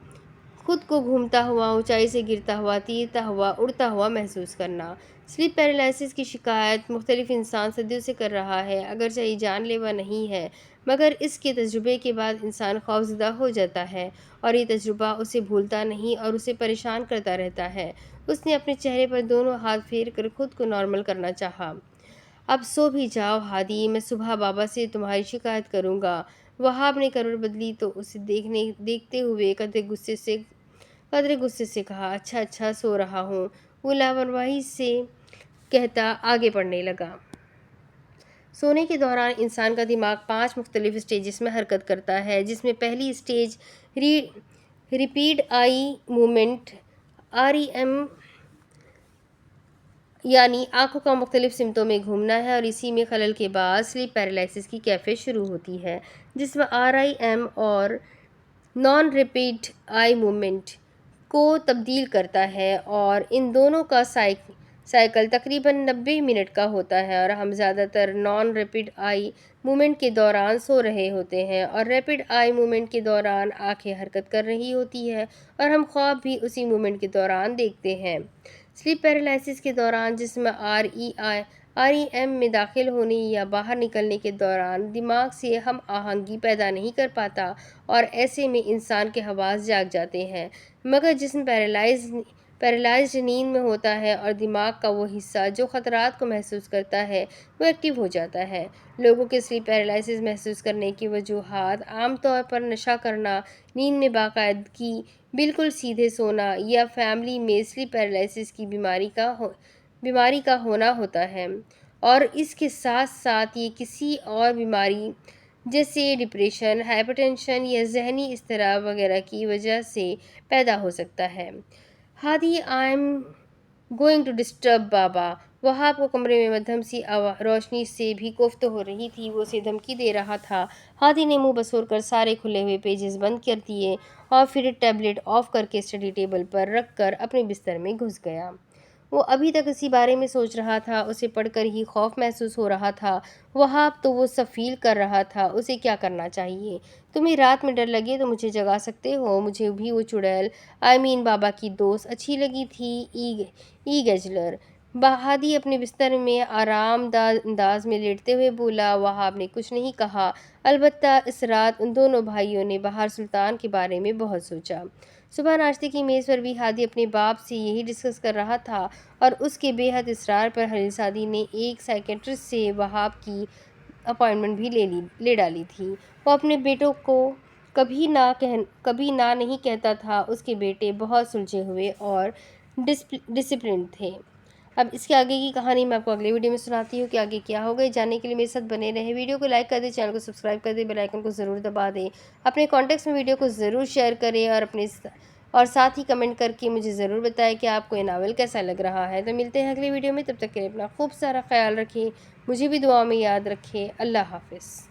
خود کو گھومتا ہوا، اونچائی سے گرتا ہوا، تیرتا ہوا، اڑتا ہوا محسوس کرنا۔ سلیپ پیرالائسس کی شکایت مختلف انسان صدیوں سے کر رہا ہے، اگرچہ یہ جان لیوا نہیں ہے، مگر اس کے تجربے کے بعد انسان خوفزدہ ہو جاتا ہے، اور یہ تجربہ اسے بھولتا نہیں اور اسے پریشان کرتا رہتا ہے۔ اس نے اپنے چہرے پر دونوں ہاتھ پھیر کر خود کو نارمل کرنا چاہا۔ اب سو بھی جاؤ ہادی، میں صبح بابا سے تمہاری شکایت کروں گا۔ وہاب نے کروٹ بدلی تو اسے دیکھتے ہوئے قدرے غصے سے کہا، اچھا سو رہا ہوں۔ وہ لاپرواہی سے کہتا آگے پڑھنے لگا۔ سونے کے دوران انسان کا دماغ 5 مختلف اسٹیجز میں حرکت کرتا ہے، جس میں پہلی stage rapid eye movement REM یعنی آنکھوں کا مختلف سمتوں میں گھومنا ہے، اور اسی میں خلل کے بعد سلیپ پیرالائسس کی کیفیت شروع ہوتی ہے، جس میں REM اور نان ریپیڈ آئی موومنٹ کو تبدیل کرتا ہے، اور ان دونوں کا سائیکل تقریباً 90 منٹ کا ہوتا ہے، اور ہم زیادہ تر نان ریپیڈ آئی موومنٹ کے دوران سو رہے ہوتے ہیں، اور ریپیڈ آئی موومنٹ کے دوران آنکھیں حرکت کر رہی ہوتی ہیں، اور ہم خواب بھی اسی موومنٹ کے دوران دیکھتے ہیں۔ سلیپ پیرالائسس کے دوران جسم REM میں داخل ہونے یا باہر نکلنے کے دوران دماغ سے ہم آہنگی پیدا نہیں کر پاتا، اور ایسے میں انسان کے حواس جاگ جاتے ہیں، مگر جسم پیرالائزڈ نیند میں ہوتا ہے، اور دماغ کا وہ حصہ جو خطرات کو محسوس کرتا ہے وہ ایکٹیو ہو جاتا ہے۔ لوگوں کے سلیپ پیرالائسس محسوس کرنے کی وجوہات عام طور پر نشہ کرنا، نیند میں باقاعدگی، بالکل سیدھے سونا، یا فیملی میں سلیپ پیرالائسس کی بیماری کا ہونا ہوتا ہے، اور اس کے ساتھ ساتھ یہ کسی اور بیماری جیسے ڈپریشن، ہائپر ٹینشن یا ذہنی اضطراب وغیرہ کی وجہ سے پیدا ہو سکتا ہے۔ Hadi, I am going to disturb بابا۔ وہاب کو کمرے میں مدھم سی روشنی سے بھی کوفت ہو رہی تھی، وہ اسے دھمکی دے رہا تھا۔ ہادی نے منہ بسور کر سارے کھلے ہوئے پیجز بند کر دیے، اور پھر ٹیبلٹ آف کر کے اسٹڈی ٹیبل پر رکھ کر اپنے بستر میں گھس گیا۔ وہ ابھی تک اسی بارے میں سوچ رہا تھا، اسے پڑھ کر ہی خوف محسوس ہو رہا تھا۔ وہاب تو وہ سب فیل کر رہا تھا، اسے کیا کرنا چاہیے۔ تمہیں رات میں ڈر لگے تو مجھے جگا سکتے ہو۔ مجھے بھی وہ چڑیل بابا کی دوست اچھی لگی تھی، گیجلر۔ ہادی اپنے بستر میں آرام دہ انداز میں لیٹتے ہوئے بولا۔ وہاب نے کچھ نہیں کہا، البتہ اس رات ان دونوں بھائیوں نے بہار سلطان کے بارے میں بہت سوچا۔ صبح ناشتے کی میز پر بھی ہادی اپنے باپ سے یہی ڈسکس کر رہا تھا، اور اس کے بے حد اصرار پر خلیل سعدی نے ایک سائیکیٹرسٹ سے وہاب کی اپائنٹمنٹ بھی لے ڈالی تھی۔ وہ اپنے بیٹوں کو کبھی نہ نہیں کہتا تھا، اس کے بیٹے بہت سلجھے ہوئے اور ڈسپلنڈ تھے۔ اب اس کے آگے کی کہانی میں آپ کو اگلے ویڈیو میں سناتی ہوں کہ آگے کیا ہوگا۔ جاننے کے لیے میرے ساتھ بنے رہیں۔ ویڈیو کو لائک کر دیں، چینل کو سبسکرائب کر دیں، بیل آئیکن کو ضرور دبا دیں، اپنے کانٹیکٹس میں ویڈیو کو ضرور شیئر کریں، اور ساتھ ہی کمنٹ کر کے مجھے ضرور بتائیں کہ آپ کو یہ ناول کیسا لگ رہا ہے۔ تو ملتے ہیں اگلے ویڈیو میں، تب تک کے لیے اپنا خوب سارا خیال رکھیں، مجھے بھی دعا میں یاد رکھیں۔ اللہ حافظ۔